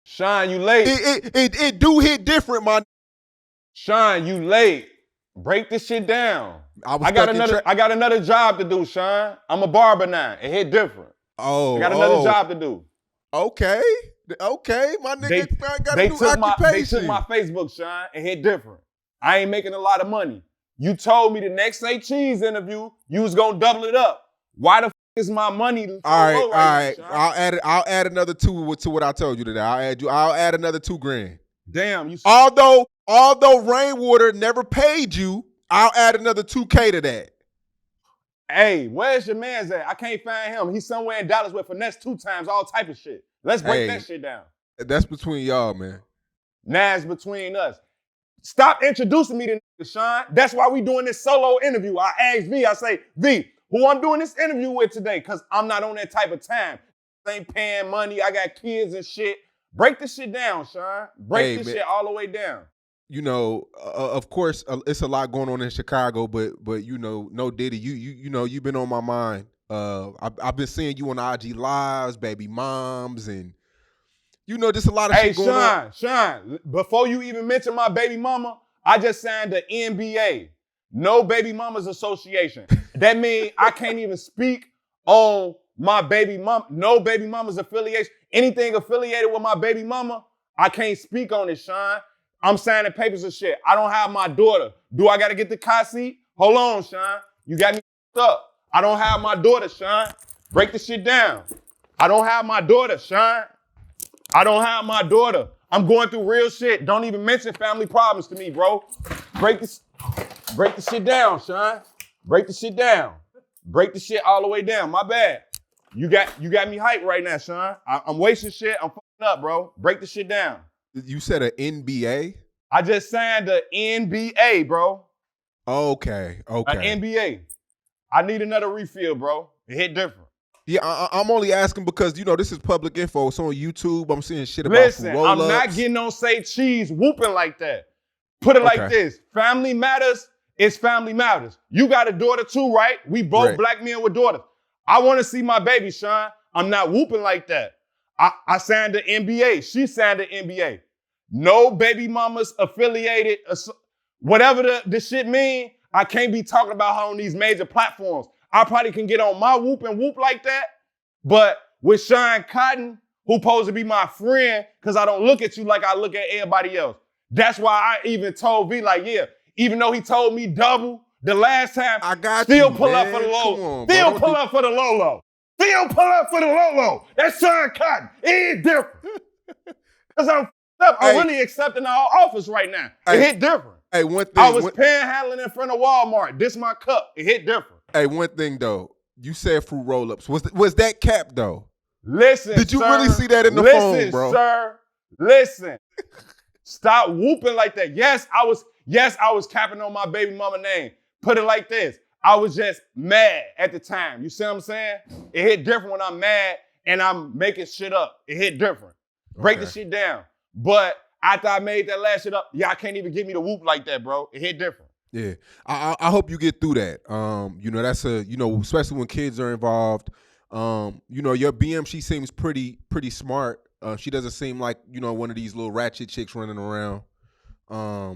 Sean, you late. It do hit different, man. Sean, you late. Break this shit down. I got another job to do, Sean. I'm a barber now. It hit different. I got another job to do. Okay, my nigga got a new occupation. They took my Facebook, Sean. It hit different. I ain't making a lot of money. You told me the next Say Cheese interview, you was gonna double it up. Why the f is my money so low right now, Sean? I'll add another 2 to what I told you today. I'll add another $2,000. Damn, you. Although Rainwater never paid you, I'll add another $2K to that. Hey, where's your man's at? I can't find him. He's somewhere in Dallas with finesse 2 times, all type of shit. Let's break that shit down. That's between y'all, man. Now it's between us. Stop introducing me to niggas, Sean. That's why we doing this solo interview. I asked V, I say, V, who I'm doing this interview with today? Because I'm not on that type of time. Ain't paying money. I got kids and shit. Break this shit down, Sean. Break this shit all the way down. You know, of course, it's a lot going on in Chicago, but you know, no Diddy, you know, you've been on my mind. I've been seeing you on IG Lives, baby moms, and you know, just a lot of shit going on. Hey, Sean, before you even mention my baby mama, I just signed the NBA, No Baby Mamas Association. That means I can't even speak on my baby mama, no baby mama's affiliation. Anything affiliated with my baby mama, I can't speak on it, Sean. I'm signing papers and shit. I don't have my daughter. Do I got to get the car seat? Hold on, Sean. You got me up. I don't have my daughter, Sean. Break the shit down. I don't have my daughter, Sean. I don't have my daughter. I'm going through real shit. Don't even mention family problems to me, bro. Break the shit down, Sean. Break the shit down. Break the shit all the way down. My bad. You got me hyped right now, Sean. I'm wasting shit. I'm fucking up, bro. Break the shit down. You said an NBA? I just signed the NBA, bro. Okay. An NBA. I need another refill, bro. It hit different. Yeah, I'm only asking because, you know, this is public info. It's on YouTube. I'm seeing shit about some roll-ups. I'm not getting on Say Cheese whooping like that. Put it like this. Family matters is family matters. You got a daughter too, right? We both black men with daughters. I want to see my baby, Sean. I'm not whooping like that. I signed the NBA. She signed the NBA. No baby mamas affiliated. Whatever the shit mean, I can't be talking about her on these major platforms. I probably can get on my whoop and whoop like that. But with Sean Cotton, who supposed to be my friend, because I don't look at you like I look at everybody else. That's why I even told V, like, yeah, even though he told me double the last time, I got still you, pull man. up for the low. On, still pull up for the low. Still pull up for the low. That's Sean Cotton. It ain't different. Because I'm up. I'm really accepting our office right now. It hit different. Hey, one thing. I was panhandling in front of Walmart. This my cup. It hit different. Hey, one thing though. You said fruit roll-ups. Was that cap though? Listen, did you really see that in the phone, bro? Listen. Stop whooping like that. Yes, I was capping on my baby mama name. Put it like this. I was just mad at the time. You see what I'm saying? It hit different when I'm mad and I'm making shit up. It hit different. Break the shit down. But after I made that last shit up, I can't even give me the whoop like that, bro. It hit different. Yeah, I hope you get through that. You know, that's especially when kids are involved. You know, your BM, she seems pretty smart. She doesn't seem like, you know, one of these little ratchet chicks running around. I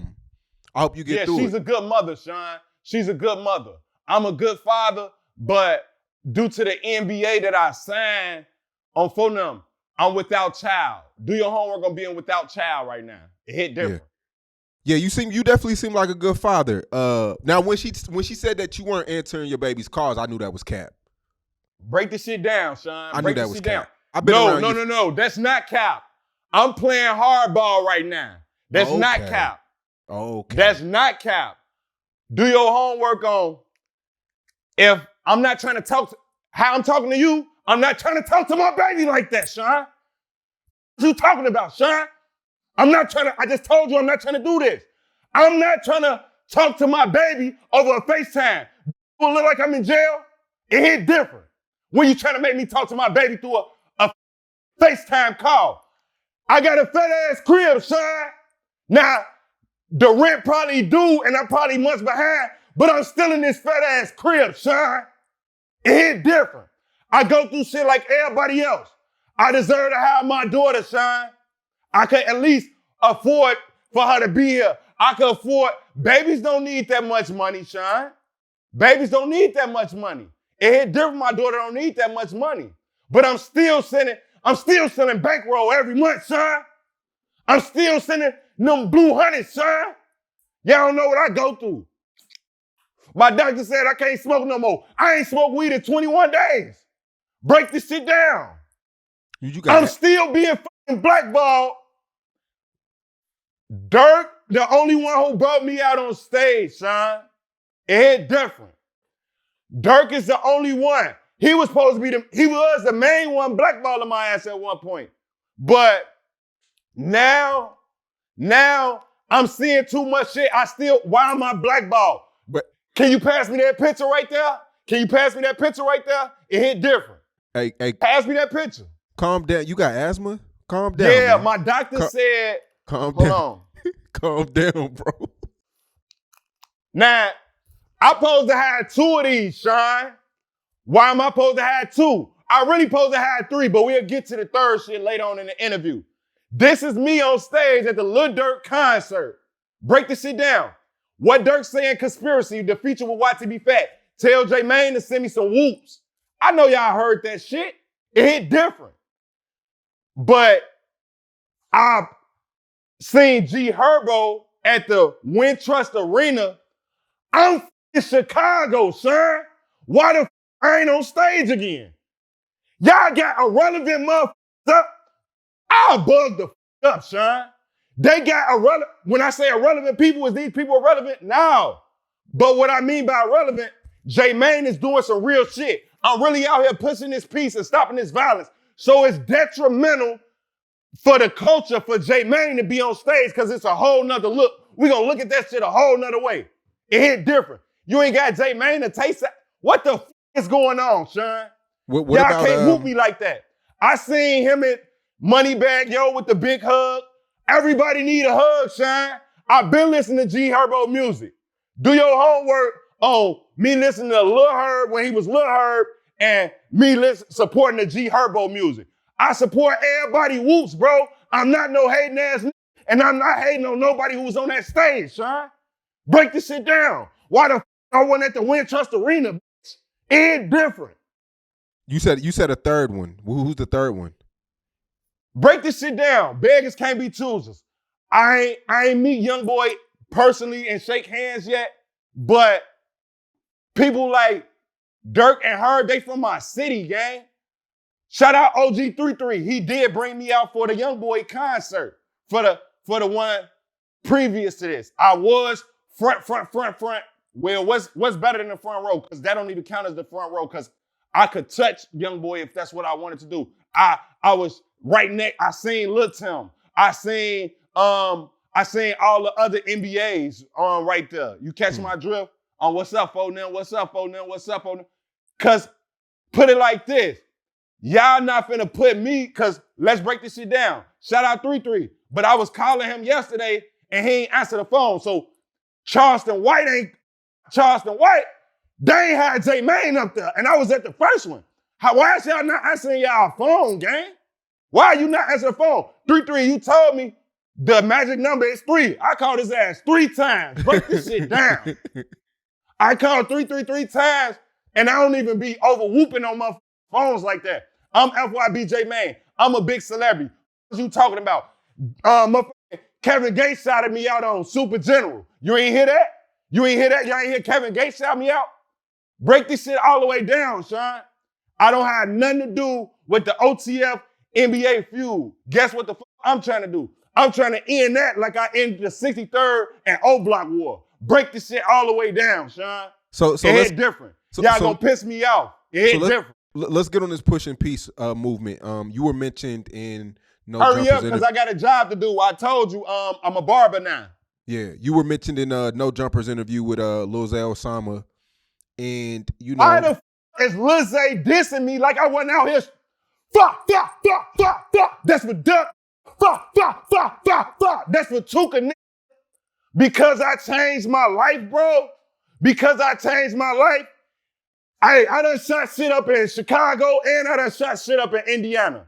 hope you get through it. Yeah, she's a good mother, Sean. She's a good mother. I'm a good father, but due to the NBA that I signed on for them, I'm without child. Do your homework on being without child right now. It hit different. Yeah, you definitely seem like a good father. Now when she said that you weren't answering your baby's calls, I knew that was cap. Break the shit down, Sean. I knew that was cap. No. That's not cap. I'm playing hardball right now. That's not cap. Okay. That's not cap. Do your homework on. If I'm not trying to talk to how I'm talking to you, I'm not trying to talk to my baby like that, Sean. What you talking about, Sean? I just told you I'm not trying to do this. I'm not trying to talk to my baby over a FaceTime. Will look like I'm in jail? It hit different. When you trying to make me talk to my baby through a FaceTime call. I got a fat ass crib, Sean. Now, the rent probably due and I'm probably months behind, but I'm still in this fat ass crib, Sean. It hit different. I go through shit like everybody else. I deserve to have my daughter shine. I could at least afford for her to be here. I could afford, babies don't need that much money, Shine. Babies don't need that much money. It hit different, my daughter don't need that much money. But I'm still sending bankroll every month, Shine. I'm still sending them blue hundreds, Shine. Y'all don't know what I go through. My doctor said I can't smoke no more. I ain't smoked weed in 21 days. Break this shit down. I'm still being fucking blackballed. Dirk, the only one who brought me out on stage, son. It hit different. Dirk is the only one. He was supposed to be he was the main one blackballing my ass at one point. But now I'm seeing too much shit. Why am I blackballed? But can you pass me that picture right there? It hit different. Hey, pass me that picture. Calm down. You got asthma? Calm down. Yeah, man. my doctor said. Calm down. Hold on. Calm down, bro. Now, I'm supposed to have 2 of these, Shine. Why am I supposed to have 2? I really supposed to have 3, but we'll get to the third shit later on in the interview. This is me on stage at the Lil Durk concert. Break this shit down. What Durk saying conspiracy, the feature with YTB Fat. Tell J Mane to send me some whoops. I know y'all heard that shit. It hit different. But I seen G Herbo at the Wintrust Arena. I'm in Chicago, son. Why the I ain't on stage again? Y'all got irrelevant motherfuckers up. I'll bug the up, son. They got irrelevant. When I say irrelevant people, is these people irrelevant? No. But what I mean by irrelevant, J Mane is doing some real shit. I'm really out here pushing this peace and stopping this violence. So it's detrimental for the culture for J Mane to be on stage because it's a whole nother look. We're going to look at that shit a whole nother way. It hit different. You ain't got J Mane to taste that. What the f is going on, Sean? What Y'all about, can't whoop me like that. I seen him at Moneybag Yo with the big hug. Everybody need a hug, Sean. I've been listening to G Herbo music. Do your homework on me listening to Lil Herb when he was Lil Herb and me supporting the G Herbo music. I support everybody whoops, bro. I'm not no hating ass nigga, and I'm not hating on nobody who was on that stage, Sean. Break this shit down. Why the f I wasn't at the Wintrust Arena, bitch? It different. You said a third one. Who's the third one? Break this shit down. Beggars can't be choosers. I ain't meet young boy personally and shake hands yet, but people like Dirk and Herb, they from my city, gang. Shout out OG33. He did bring me out for the young boy concert for the one previous to this. I was front. Well, what's better than the front row? Because that don't even count as the front row. Because I could touch young boy if that's what I wanted to do. I was right next. I seen Lil Tim. I seen all the other NBAs right there. You catch my drift? What's up, Foden? What's up, Foden? Because put it like this. Y'all not finna put me, because let's break this shit down. Shout out 33. But I was calling him yesterday and he ain't answer the phone. So Charleston White, they ain't had J Mane up there. And I was at the first one. Why is y'all not answering y'all phone, gang? Why are you not answering the phone? 33, you told me the magic number is 3. I called his ass 3 times. Break this shit down. I called 3 times and I don't even be over whooping on my phones like that. I'm FYB J MANE. I'm a big celebrity. What you talking about? Kevin Gates shouted me out on Super General. You ain't hear that? Y'all ain't hear Kevin Gates shout me out? Break this shit all the way down, Sean. I don't have nothing to do with the OTF NBA feud. Guess what the fuck I'm trying to do? I'm trying to end that like I ended the 63rd and O Block War. Break this shit all the way down, Sean. So it's different. Y'all gonna piss me off. It's different. Let's get on this push and peace movement. You were mentioned in No Hurry Jumpers. Up, because I got a job to do. I told you, I'm a barber now. Yeah, you were mentioned in No Jumpers interview with Lil Zay Osama, and you know. Why the f is Lil Zay dissing me like I wasn't out here? Fuck. That's what Duck. Fuck. That's what Tuka. Because I changed my life, bro. Because I changed my life. I done shot shit up in Chicago and I done shot shit up in Indiana.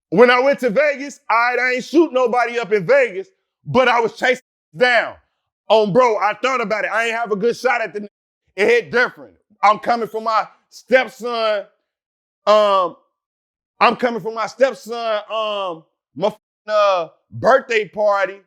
When I went to Vegas, I ain't shoot nobody up in Vegas, but I was chasing down. Bro, I thought about it. I ain't have a good shot at the. It hit different. I'm coming from my stepson. I'm coming from my stepson. My birthday party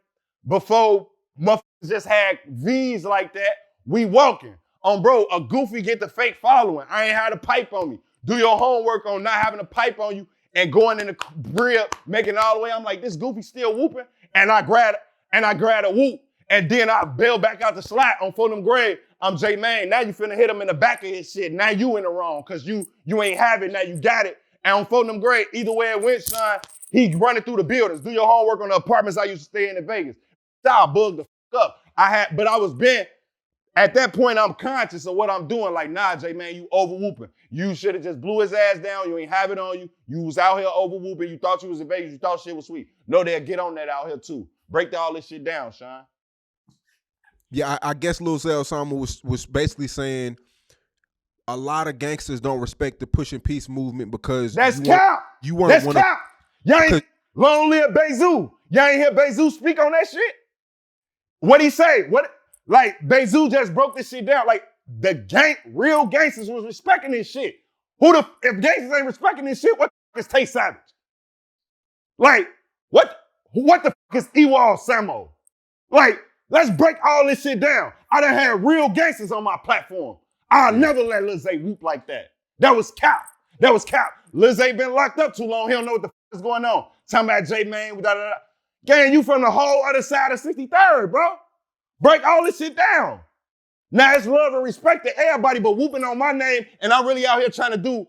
before motherfuckers just had V's like that. We walking. Bro, a goofy get the fake following. I ain't had a pipe on me. Do your homework on not having a pipe on you and going in the crib, making it all the way. I'm like, this goofy still whooping. And I grab a whoop. And then I bail back out the slot on for them grade. I'm J Mane. Now you finna hit him in the back of his shit. Now you in the wrong because you ain't have it. Now you got it. And on for them grade, either way it went, son, he running through the buildings. Do your homework on the apartments I used to stay in Vegas. I bugged the fuck up. But I was been, at that point, I'm conscious of what I'm doing. Like, nah, J Mane, you over whooping. You should have just blew his ass down. You ain't have it on you. You was out here over whooping. You thought you was in Vegas. You thought shit was sweet. No, they'll get on that out here too. Break all this shit down, Sean. Yeah, I guess Lil Zell Sama was basically saying a lot of gangsters don't respect the push and peace movement because that's cap. That's cap. Y'all ain't long live Bezu. Y'all ain't hear Bezu speak on that shit. What he say? What? Like Bezu just broke this shit down. Like real gangsters was respecting this shit. If gangsters ain't respecting this shit, what the fuck is Tay Savage? Like what the fuck is Ewald Samo? Like, let's break all this shit down. I done had real gangsters on my platform. I'll never let Lil Zay whoop like that. That was cap. Lil Zay been locked up too long. He don't know what the fuck is going on. Talking about J Mane, da-da-da. Gang, you from the whole other side of 63rd, bro. Break all this shit down. Now it's love and respect to everybody, but whooping on my name, and I'm really out here trying to do,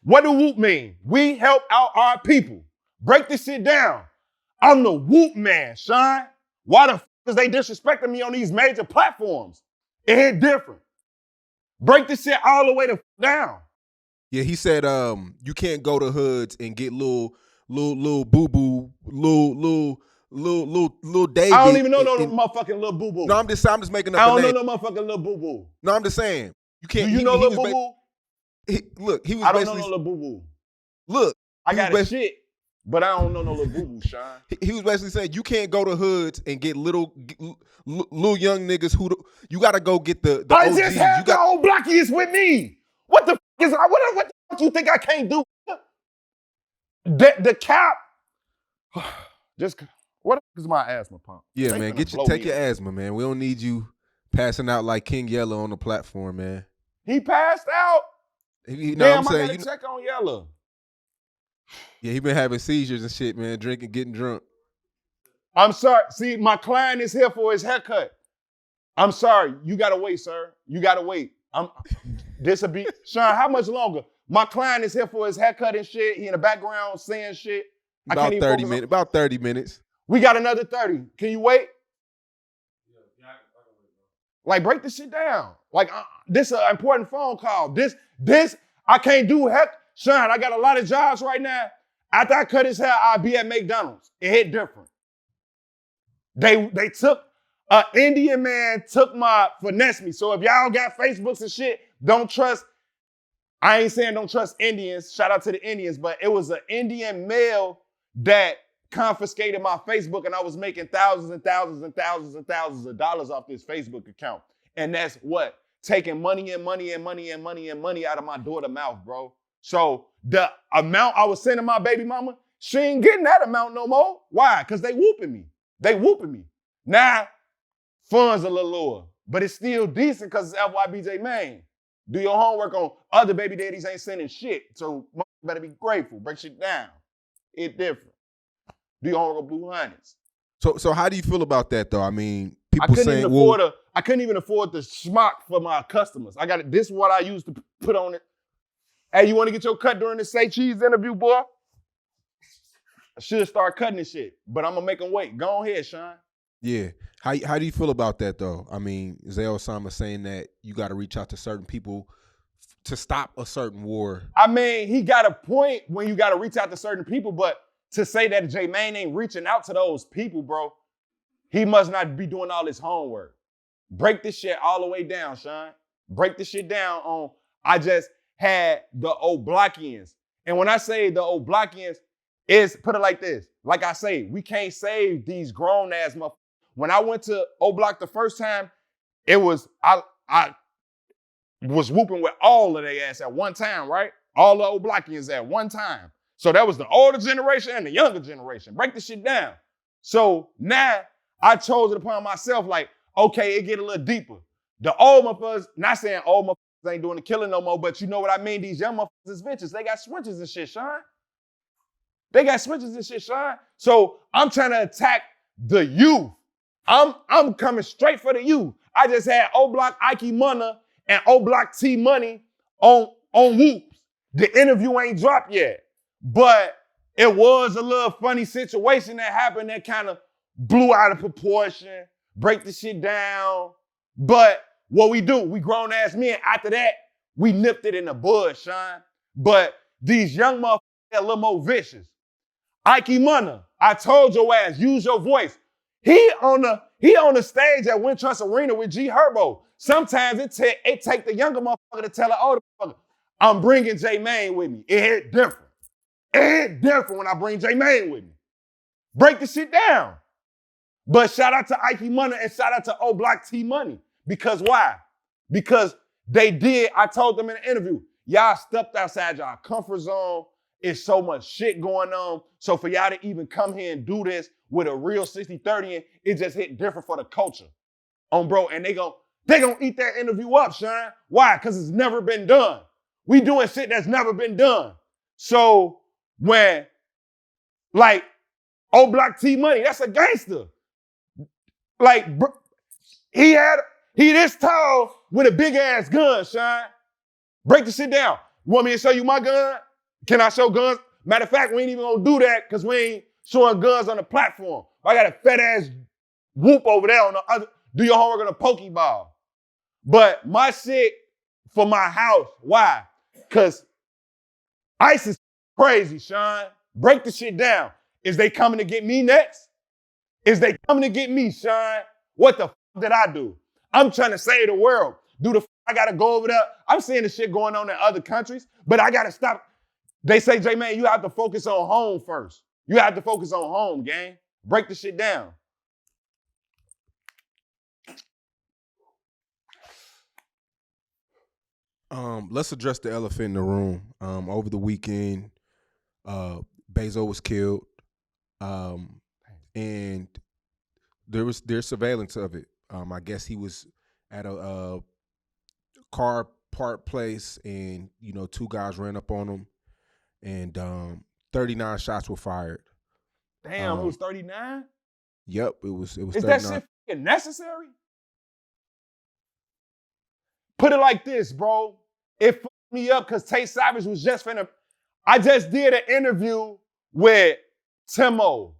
what do whoop mean? We help out our people. Break this shit down. I'm the whoop man, Sean. Why the fuck is they disrespecting me on these major platforms? It hit different. Break this shit all the way the down. Yeah, he said you can't go to hoods and get little boo-boo, little David. I don't even know no motherfucking little boo-boo. No, I'm just making up I a name. don't know no motherfucking little boo-boo. No, I'm just saying. You can't. Do you know little boo-boo? He was I don't basically, know no little boo-boo. Look. I got a shit, but I don't know no little boo-boo, Sean. He was basically saying you can't go to hoods and get little young niggas who you got to go get the I OGs. just had the old blockiest with me. What the fuck is what the fuck you think I can't do? The cap. Just what the fuck is my asthma pump? Yeah, man, take your asthma, man. We don't need you passing out like King Yellow on the platform, man. He passed out. Damn, I gotta check on Yellow. Yeah, he been having seizures and shit, man. Drinking, getting drunk. I'm sorry. See, my client is here for his haircut. I'm sorry. You gotta wait, sir. You gotta wait. This'll be Sean. How much longer? My client is here for his haircut and shit. He in the background saying shit. About 30 minutes. About 30 minutes. We got another 30. Can you wait? Like, break this shit down. Like, this is an important phone call. This, I can't do heck. Sean, I got a lot of jobs right now. After I cut his hair, I'll be at McDonald's. It hit different. They took, an Indian man took finesse me. So if y'all got Facebooks and shit, don't trust, I ain't saying don't trust Indians. Shout out to the Indians, but it was an Indian male that confiscated my Facebook, and I was making thousands and thousands and thousands and thousands of dollars off this Facebook account. And that's what? Taking money and money and money and money and money out of my daughter's mouth, bro. So the amount I was sending my baby mama, she ain't getting that amount no more. Why? Because they whooping me. Now, funds a little lower, but it's still decent because it's FYB J MANE. Do your homework on other baby daddies ain't sending shit. So you better be grateful. Break shit down. It's different. Do your homework on Blue Hundreds. So how do you feel about that though? I mean, people I couldn't even afford the schmuck for my customers. This is what I used to put on it. Hey, you want to get your cut during the Say Cheese interview, boy? I should start cutting this shit, but I'm gonna make them wait. Go ahead, Sean. Yeah. How do you feel about that though? I mean, Zay Osama saying that you got to reach out to certain people to stop a certain war. I mean, he got a point when you got to reach out to certain people, but to say that J Mane ain't reaching out to those people, bro, he must not be doing all his homework. Break this shit all the way down, Sean. Break this shit down on, I just had the old Blockians. And when I say the old Blockians, it's put it like this. Like I say, we can't save these grown ass motherfuckers. When I went to O Block the first time, it was I was whooping with all of their ass at one time, right? All the old Blockians at one time. So that was the older generation and the younger generation. Break the shit down. So now I chose it upon myself, like, okay, it get a little deeper. The old motherfuckers, not saying old motherfuckers ain't doing the killing no more, but you know what I mean? These young motherfuckers is bitches. They got switches and shit, Sean. They got switches and shit, Sean. So I'm trying to attack the youth. I'm coming straight for the youth. I just had O Block Ike Munna and O Block T Money on Whoops. The interview ain't dropped yet. But it was a little funny situation that happened that kind of blew out of proportion, break the shit down. But what we do, we grown ass men, after that, we nipped it in the bud, Sean. But these young motherfuckers are a little more vicious. Ike Munna, I told your ass, use your voice. He on the stage at Wintrust Arena with G Herbo. Sometimes it take the younger motherfucker to tell the older motherfucker, I'm bringing J Mane with me. It hit different. It hit different when I bring J Mane with me. Break the shit down. But shout out to Ike Munna and shout out to O Block T Money. Because why? Because they did, I told them in the interview, y'all stepped outside y'all comfort zone. It's so much shit going on. So for y'all to even come here and do this with a real 60-30, it just hit different for the culture. Bro, and they gonna eat that interview up, Sean. Why? Because it's never been done. We doing shit that's never been done. So when, like, O Block T Money, that's a gangster. Like, bro, he this tall with a big ass gun, Sean. Break the shit down. You want me to show you my gun? Can I show guns? Matter of fact, we ain't even gonna do that because we ain't showing guns on the platform. I got a fat ass whoop over there on the other. Do your homework on a Pokeball. But my shit for my house, why? Because ICE is crazy, Sean. Break the shit down. Is they coming to get me next? Is they coming to get me, Sean? What the f did I do? I'm trying to save the world. I gotta go over there? I'm seeing the shit going on in other countries, but I gotta stop. They say, J Man, you have to focus on home first. You have to focus on home, gang. Break the shit down. Let's address the elephant in the room. Over the weekend, Bezo was killed, and there's surveillance of it. I guess he was at a car park place, and two guys ran up on him, and 39 shots were fired. Damn, it was 39? Yep, it was 39. Is that shit fucking necessary? Put it like this, bro. It fucked me up because Tay Savage was just finna. I just did an interview with Timo.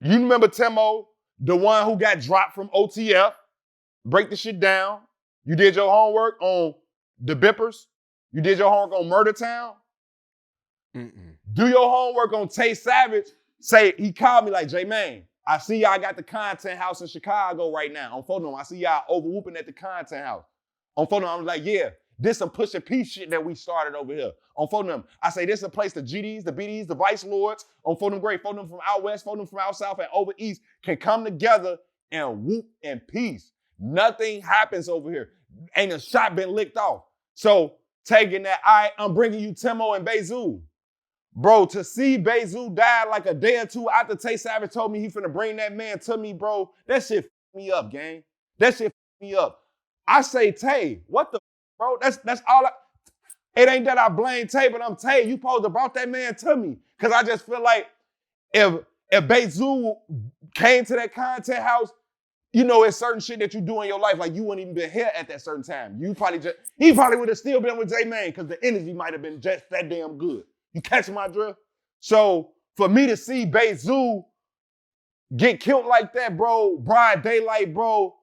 You remember Timo, the one who got dropped from OTF? Break the shit down. You did your homework on the Bippers. You did your homework on Murder Town. Do your homework on Tay Savage. Say, he called me like, J Man, I see y'all got the content house in Chicago right now. On phone, I see y'all over whooping at the content house. On phone, I'm like, yeah, this some Pusha P shit that we started over here. On phone, I say this is a place the GDs, the BDs, the Vice Lords, on phone great, phone from out west, phone from out south, and over east can come together and whoop in peace. Nothing happens over here. Ain't a shot been licked off. So taking that, I'm bringing you Timo and Bezu. Bro, to see Bezu die like a day or two after Tay Savage told me he finna bring that man to me, bro, that shit f***ed me up, gang. That shit f***ed me up. I say, Tay, what the bro? That's all it ain't that I blame Tay, but I'm Tay. You supposed to brought that man to me. Cause I just feel like if Bezu came to that content house, it's certain shit that you do in your life, like you wouldn't even been here at that certain time. He probably would have still been with J Mane because the energy might have been just that damn good. You catch my drift? So for me to see Bezu get killed like that, bro, broad daylight, bro,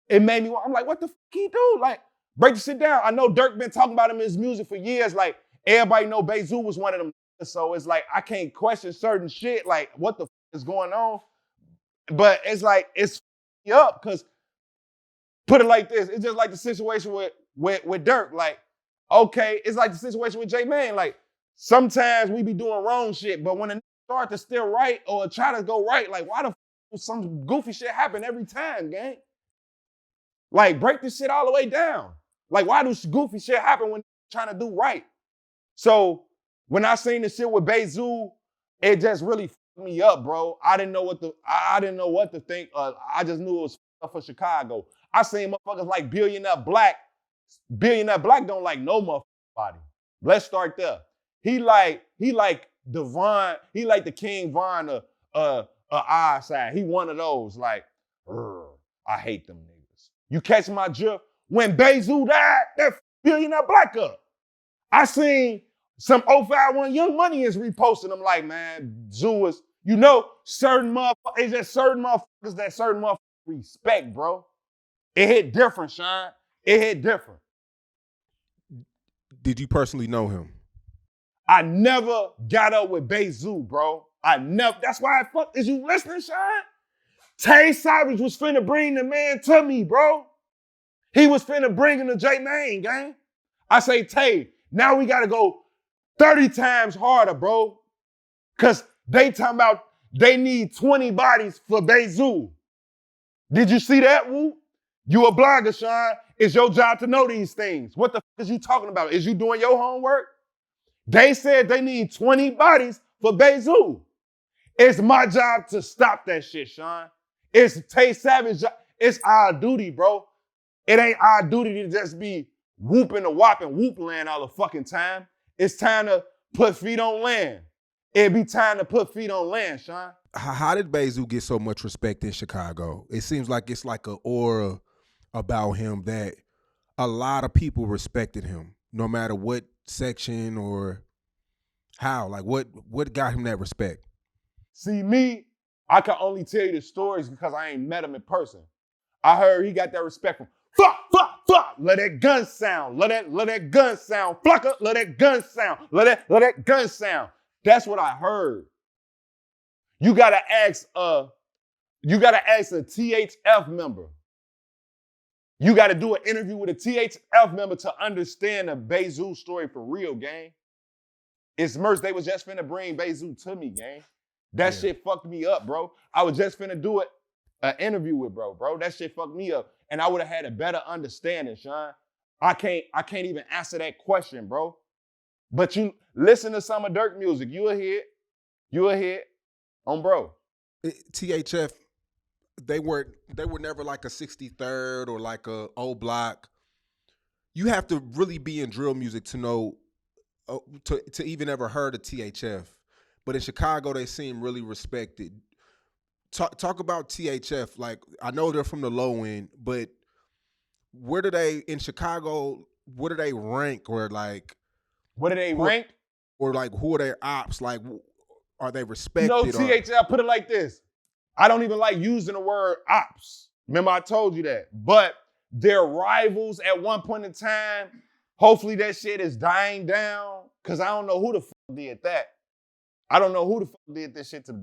it made me, I'm like, what the fuck he do? Like, break the shit down. I know Dirk been talking about him in his music for years. Like, everybody know Bezu was one of them. So it's like, I can't question certain shit. Like, what the fuck is going on? But it's like, it's up because, put it like this, it's just like the situation with Dirk. Like, okay, it's like the situation with J MANE. Like, sometimes we be doing wrong shit, but when a nigga start to still right or try to go right, like, why the some goofy shit happen every time, gang? Like, break this shit all the way down. Like, why do goofy shit happen when trying to do right? So when I seen the shit with Bezu, it just really fucked me up, bro. I didn't know what to think. I just knew it was for Chicago. I seen motherfuckers like Billionaire Black. Billionaire Black don't like no motherfucking. Let's start there. He like Devon. He like the King Von of our side. He one of those like, I hate them niggas. You catch my drift? When Bezu died, that Billionaire Black up. I seen some 051 Young Money is reposting them like, man, Zoo is, certain motherfuckers, it's just certain motherfuckers that certain motherfuckers respect, bro. It hit different, Sean. It hit different. Did you personally know him? I never got up with Bezu, bro. That's why is you listening, Sean? Tay Savage was finna bring the man to me, bro. He was finna bring him to J MANE, gang. I say, Tay, now we gotta go 30 times harder, bro. Cause they talking about they need 20 bodies for Bezu. Did you see that, Woo? You a blogger, Sean. It's your job to know these things. What the fuck is you talking about? Is you doing your homework? They said they need 20 bodies for Bezu. It's my job to stop that shit, Sean. It's Tay Savage. It's our duty, bro. It ain't our duty to just be whooping the wop and whoop land all the fucking time. It's time to put feet on land. It'd be time to put feet on land, Sean. How did Bezu get so much respect in Chicago? It seems like it's like an aura about him that a lot of people respected him, no matter what section or how. Like, what got him that respect? See, me, I can only tell you the stories because I ain't met him in person. I heard he got that respect from fuck, let that gun sound, let that gun sound, flucker, let that gun sound, let that gun sound. That's what I heard. You gotta ask a THF member. You gotta do an interview with a THF member to understand the Bezu story for real, gang. It's merch. They was just finna bring Bezu to me, gang. That shit fucked me up, bro. I was just finna do an interview with bro. That shit fucked me up. And I would have had a better understanding, Sean. I can't even answer that question, bro. But you listen to some of Dirk music. You'll hear it on bro. THF, they were never like a 63rd or like a O Block. You have to really be in drill music to know, to even ever heard of THF. But in Chicago, they seem really respected. Talk about THF. Like, I know they're from the low end, but where do they, in Chicago, where do they rank? Or like, what do they rank? Or like, who are their ops? Like, are they respected? THF, put it like this. I don't even like using the word ops. Remember I told you that. But they're rivals at one point in time. Hopefully that shit is dying down because I don't know who the fuck did that. I don't know who the fuck did this shit to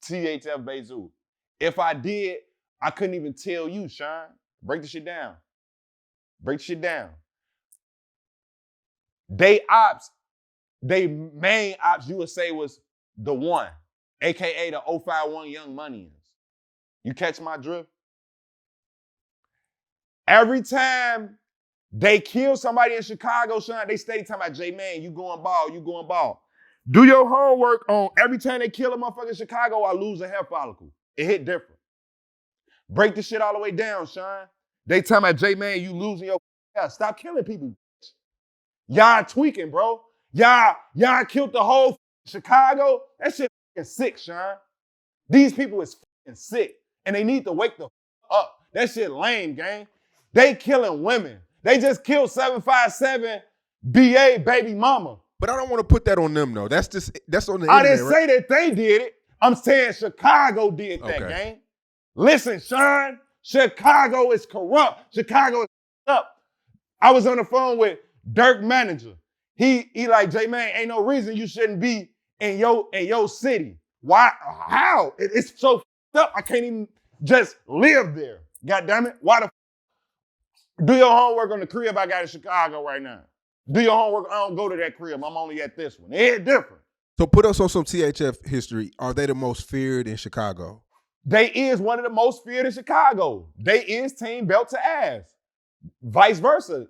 THF Bezu. If I did, I couldn't even tell you, Sean. Break the shit down. They main ops, you would say, was the one, aka the 051 Young Money. You catch my drift? Every time they kill somebody in Chicago, Sean, they stay talking about J MANE, you going bald. Do your homework on every time they kill a motherfucker in Chicago, I lose a hair follicle. It hit different. Break the shit all the way down, Sean. They talking about J MANE, you losing your hair. Stop killing people. Y'all tweaking, bro. Y'all killed the whole Chicago. That shit is sick, Sean. These people is sick, and they need to wake the up. That shit lame, gang. They killing women. They just killed 757 BA baby mama. But I don't want to put that on them, though. That's on the internet, I didn't say that they did it. I'm saying Chicago did that, gang. Listen, Sean, Chicago is corrupt. Chicago is up. I was on the phone with Dirk manager. He like, J MANE, ain't no reason you shouldn't be in your city. Why? How? It's so up. I can't even just live there. God damn it. Why the do your homework on the crib I got in Chicago right now? Do your homework. I don't go to that crib. I'm only at this one. It's different. So put us on some THF history. Are they the most feared in Chicago? They is one of the most feared in Chicago. They is team belt to ass. Vice versa.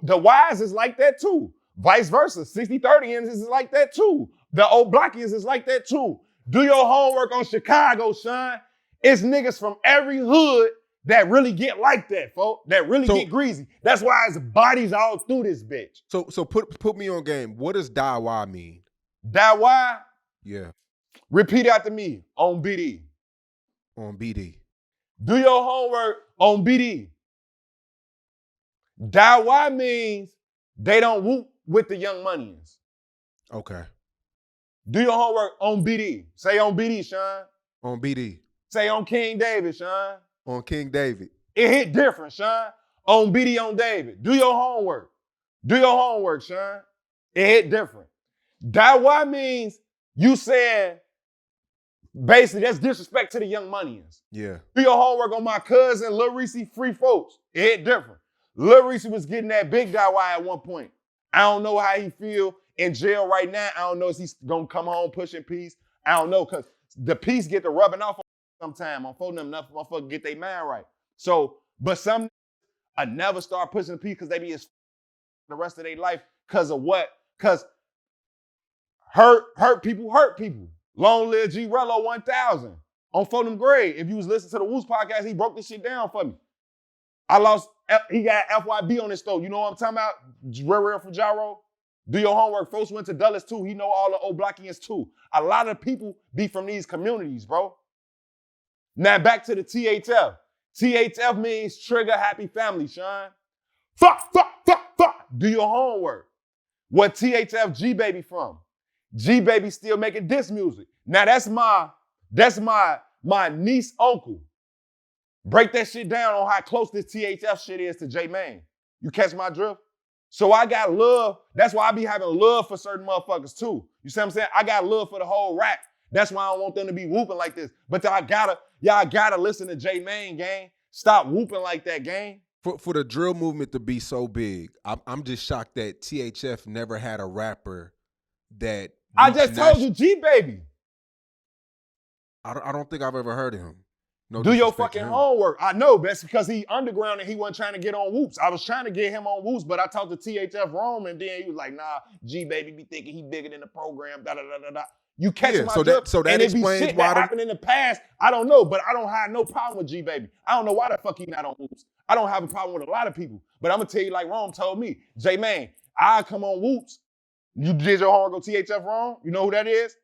The Wise is like that too. Vice versa. 60-30 is like that too. The old Blockians is like that too. Do your homework on Chicago, son. It's niggas from every hood that really get like that, folks. That really get greasy. That's why it's bodies all through this bitch. So put me on game. What does Dawa mean? Dawa? Yeah. Repeat after me on BD. On BD. Do your homework on BD. Dawa means they don't whoop with the young moneyers. Okay. Do your homework on BD. Say on BD, Sean. On BD. Say on King David, Sean. On King David. It hit different, Sean. On BD on David. Do your homework. Do your homework, Sean. It hit different. Dawa means you said, basically, that's disrespect to the young moneyers. Yeah. Do your homework on my cousin, Lil Reese, free folks. It hit different. Lil Reese was getting that big Dawa at one point. I don't know how he feel in jail right now. I don't know if he's gonna come home pushing peace. I don't know, because the peace get to rubbing off sometime. I'm folding them enough motherfuckers get their mind right. So, but some I never start pushing the peace because they be as the rest of their life because of what? Because hurt people hurt people. Long live G Rello 1000 on Fulham Grade. If you was listening to the Woos podcast, he broke this shit down for me. He got FYB on his store. You know what I'm talking about? Real from Gyro. Do your homework. Folks went to Dulles too. He know all the old Blockians too. A lot of people be from these communities, bro. Now back to the THF. THF means trigger happy family, Sean. Fuck. Do your homework. What THF G Baby from? G Baby still making diss music. Now that's my niece uncle. Break that shit down on how close this THF shit is to J Mane. You catch my drift? So I got love. That's why I be having love for certain motherfuckers too. You see what I'm saying? I got love for the whole rap. That's why I don't want them to be whooping like this. But y'all gotta listen to J Mane, gang. Stop whooping like that, gang. For the drill movement to be so big, I'm just shocked that THF never had a rapper that I just told you, G Baby. I don't think I've ever heard of him. No, do your fucking homework. I know, that's because he underground and he wasn't trying to get on Whoops. I was trying to get him on Whoops, but I talked to THF Rome and then he was like, nah, G Baby be thinking he bigger than the program, da-da-da-da-da. You catch my drift, so that and it be explains shit why that happened in the past. I don't know, but I don't have no problem with G Baby. I don't know why the fuck he not on Whoops. I don't have a problem with a lot of people, but I'm gonna tell you like Rome told me, J Mane, I come on Whoops. You did your homework on THF Rome? You know who that is?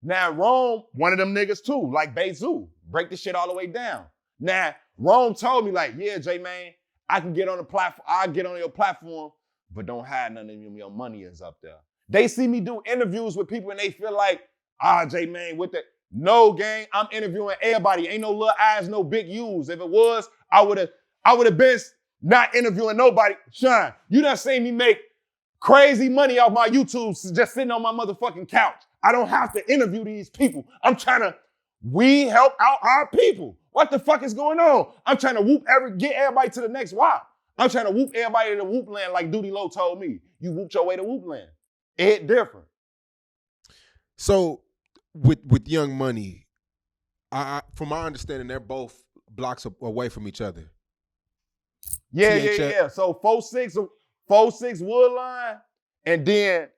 Now, Rome, one of them niggas too, like Bezu. Break the shit all the way down. Now, Rome told me like, yeah, J Mane, I can get on the platform, I'll get on your platform, but don't hide none of your money is up there. They see me do interviews with people and they feel like, J Mane with that. No, gang, I'm interviewing everybody. Ain't no little eyes, no big U's. If it was, I would have been not interviewing nobody. Sean, you done seen me make crazy money off my YouTube just sitting on my motherfucking couch. I don't have to interview these people. We help out our people. What the fuck is going on? I'm trying to get everybody to the next WAP. I'm trying to whoop everybody to the whoop land like Duty Low told me. You whooped your way to whoop land. It hit different. So with Young Money, from my understanding, they're both blocks away from each other. Yeah. So 4-6 Woodline and then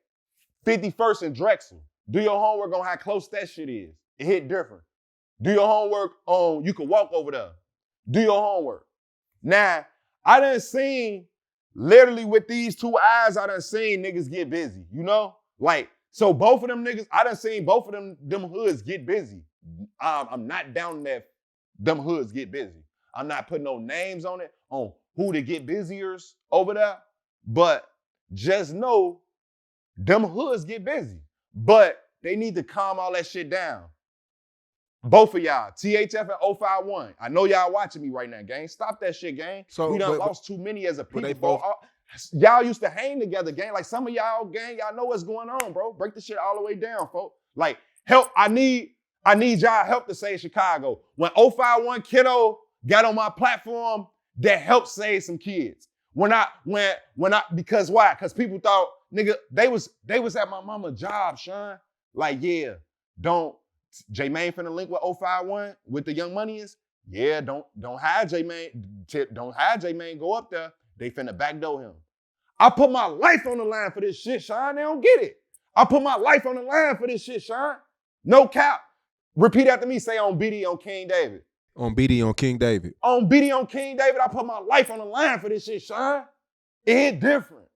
51st and Drexel. Do your homework on how close that shit is. It hit different. Do your homework on you can walk over there. Do your homework. Now, I done seen, literally with these two eyes, I done seen niggas get busy, you know? Like, so both of them niggas, I done seen both of them hoods get busy. I'm not down that them hoods get busy. I'm not putting no names on it, on who to get busiers over there, but just know them hoods get busy. But they need to calm all that shit down. Both of y'all, THF and 051. I know y'all watching me right now, gang. Stop that shit, gang. So, we done lost too many as a people. Y'all used to hang together, gang. Like some of y'all, gang, y'all know what's going on, bro. Break the shit all the way down, folks. Like, help. I need y'all help to save Chicago. When 051 Kiddo got on my platform, that helped save some kids. Because why? Because people thought, nigga, they was at my mama's job, Sean. Like, yeah, J Mane finna link with 051 with the Young Money is. Yeah, don't have J Mane go up there. They finna backdoor him. I put my life on the line for this shit, Sean. They don't get it. I put my life on the line for this shit, Sean. No cap. Repeat after me. Say on BD on King David. On BD on King David. On BD on King David, I put my life on the line for this shit, Sean. It hit different.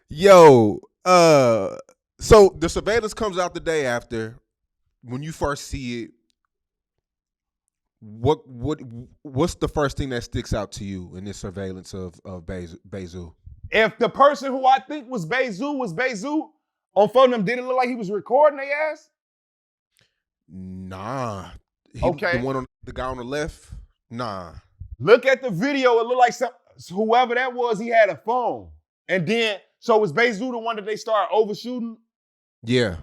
Yo, so the surveillance comes out the day after. When you first see it, what's the first thing that sticks out to you in this surveillance of Bezu? If the person who I think was Bezu, on phone them, did it look like he was recording their ass? Nah. Okay. The guy on the left? Nah. Look at the video. It looked like whoever that was, he had a phone. And then, so was Bezu the one that they started overshooting? Yeah.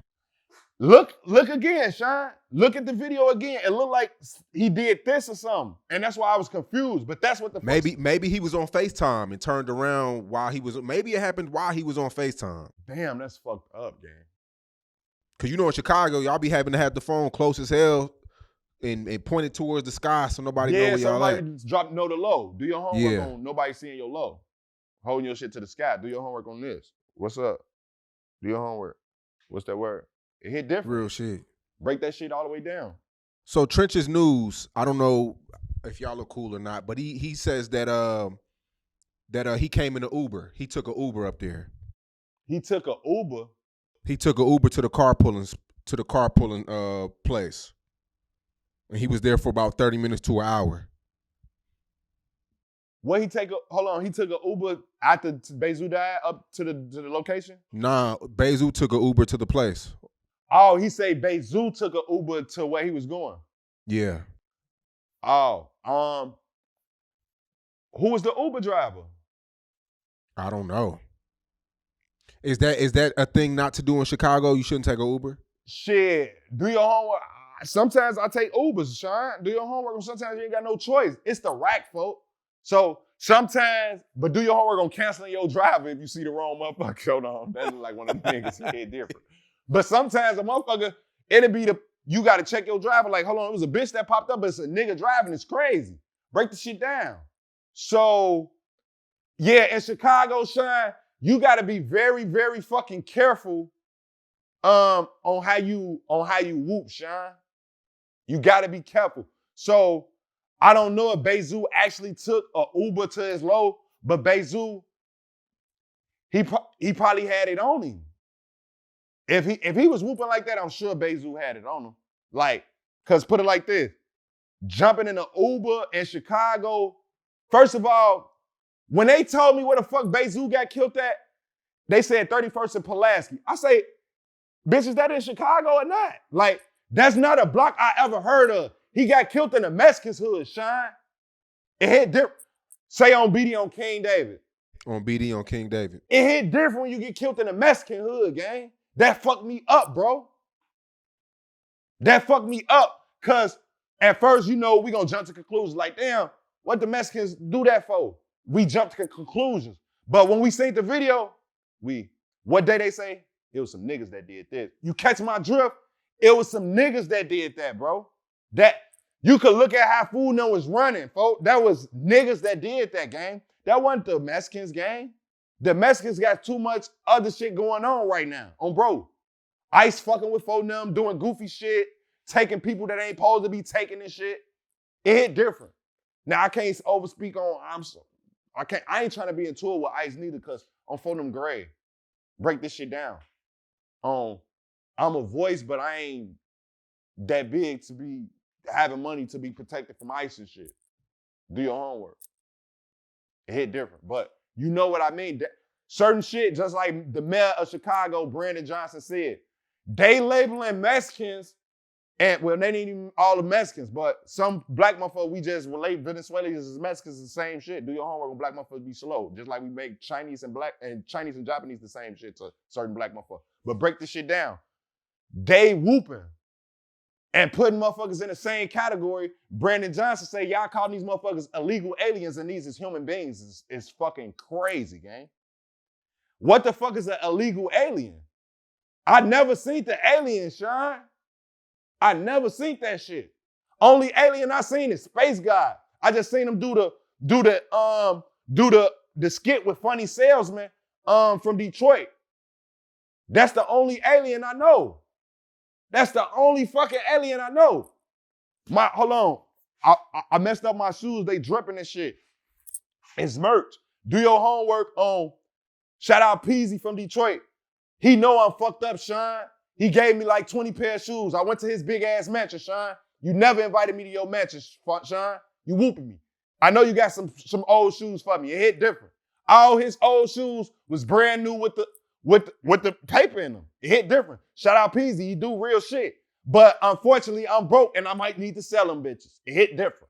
Look again, Sean. Look at the video again. It looked like he did this or something. And that's why I was confused. But that's what the maybe he was on FaceTime and turned around while he was, maybe it happened while he was on FaceTime. Damn, that's fucked up, gang. Cause you know in Chicago, y'all be having to have the phone close as hell and pointed towards the sky so nobody know where y'all at. Know the low. Do your homework on nobody seeing your low. Holding your shit to the sky. Do your homework on this. What's up? Do your homework. What's that word? It hit different. Real shit. Break that shit all the way down. So Trench's News, I don't know if y'all are cool or not, but he says that he came in an Uber. He took an Uber up there. He took an Uber? He took an Uber to the carpooling place. And he was there for about 30 minutes to an hour. He took an Uber after Bezu died up to the location? Nah, Bezu took an Uber to the place. Oh, he say Bezu took an Uber to where he was going. Yeah. Oh, who was the Uber driver? I don't know. Is that a thing not to do in Chicago? You shouldn't take an Uber? Shit, do your homework. Sometimes I take Ubers, Sean. Do your homework, and sometimes you ain't got no choice. It's the rack, folk. So sometimes, but do your homework on canceling your driver if you see the wrong motherfucker. Hold on, that's like one of the niggas hit different. But sometimes a motherfucker, it'll be you gotta check your driver. Like, hold on, it was a bitch that popped up, but it's a nigga driving. It's crazy. Break the shit down. So, yeah, in Chicago, Sean, you gotta be very, very fucking careful on how you whoop, Sean. You gotta be careful. So I don't know if Bezu actually took an Uber to his low, but Bezu, he probably had it on him. If he was whooping like that, I'm sure Bezu had it on him. Like, cause put it like this, jumping in an Uber in Chicago. First of all, when they told me where the fuck Bezu got killed at, they said 31st and Pulaski. I say, bitch, is that in Chicago or not? Like, that's not a block I ever heard of. He got killed in the Mexicans hood, Sean. It hit different. Say on BD on King David. On BD on King David. It hit different when you get killed in the Mexican hood, gang. That fucked me up, bro. That fucked me up. Cause at first, we gonna jump to conclusions like, damn, what the Mexicans do that for? We jumped to conclusions. But when we seen the video, what day they say? It was some niggas that did this. You catch my drift? It was some niggas that did that, bro. That you could look at how Food No was running, folks. That was niggas that did that, gang. That wasn't the Mexicans, gang. The Mexicans got too much other shit going on right now. On bro. Ice fucking with Food No, doing goofy shit, taking people that ain't supposed to be taking this shit. It hit different. Now I can't overspeak on. I ain't trying to be in tour with Ice neither, cause I'm Food No gray. Break this shit down. I'm a voice, but I ain't that big to be having money to be protected from ICE and shit. Do your homework. It hit different, but you know what I mean. Certain shit, just like the mayor of Chicago, Brandon Johnson said, they labeling Mexicans, and well, they ain't even all the Mexicans, but some black motherfuckers, we just relate Venezuelans as Mexicans, the same shit. Do your homework on black motherfuckers be slow, just like we make Chinese and Japanese the same shit to certain black motherfuckers. But break this shit down. They whooping. and putting motherfuckers in the same category. Brandon Johnson say y'all calling these motherfuckers illegal aliens and these is human beings is fucking crazy, gang. What the fuck is an illegal alien? I never seen the alien, Sean. I never seen that shit. Only alien I seen is Space God. I just seen him do the skit with Funny Salesman from Detroit. That's the only alien I know. That's the only fucking alien I know. Hold on. I messed up my shoes. They dripping and shit. It's merch. Do your homework on. Shout out Peasy from Detroit. He know I'm fucked up, Sean. He gave me like 20 pair of shoes. I went to his big ass mansion, Sean. You never invited me to your mansion, Sean. You whooping me. I know you got some old shoes for me. It hit different. All his old shoes was brand new with the paper in them. It hit different. Shout out Peasy. He do real shit. But unfortunately, I'm broke and I might need to sell them bitches. It hit different.